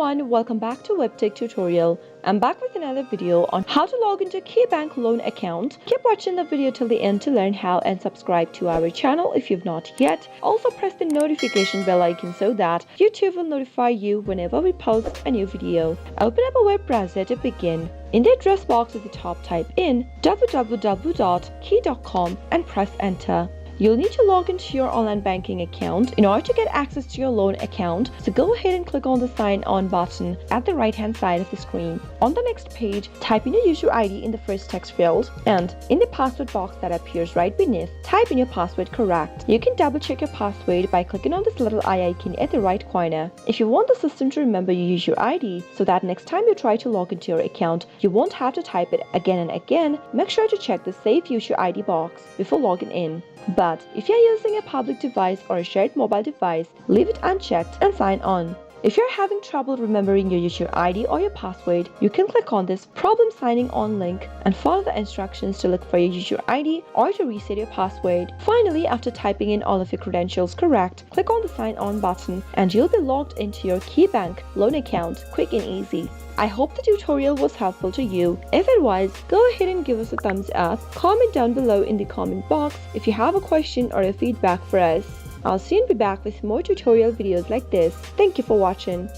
everyone, welcome back to Webtech Tutorial. I'm back with another video on how to log into KeyBank loan account. Keep watching the video till the end to learn how, and subscribe to our channel if you've not yet. Also press the notification bell icon so that YouTube will notify you whenever we post a new video. Open up a web browser to begin. In the address box at the top, type in www.key.com and press enter. You'll need to log into your online banking account in order to get access to your loan account, so go ahead and click on the sign on button at the right hand side of the screen. On the next page, type in your user ID in the first text field, and in the password box that appears right beneath, type in your password correct. You can double check your password by clicking on this little eye icon at the right corner. If you want the system to remember your user ID so that next time you try to log into your account, you won't have to type it again and again, make sure to check the Save User ID box before logging in. But if you're using a public device or a shared mobile device, leave it unchecked and sign on. If you're having trouble remembering your user ID or your password, you can click on this Problem Signing On link and follow the instructions to look for your user ID or to reset your password. Finally, after typing in all of your credentials correct, click on the Sign On button and you'll be logged into your KeyBank loan account quick and easy. I hope the tutorial was helpful to you. If it was, go ahead and give us a thumbs up. Comment down below in the comment box if you have a question or a feedback for us. I'll soon be back with more tutorial videos like this. Thank you for watching.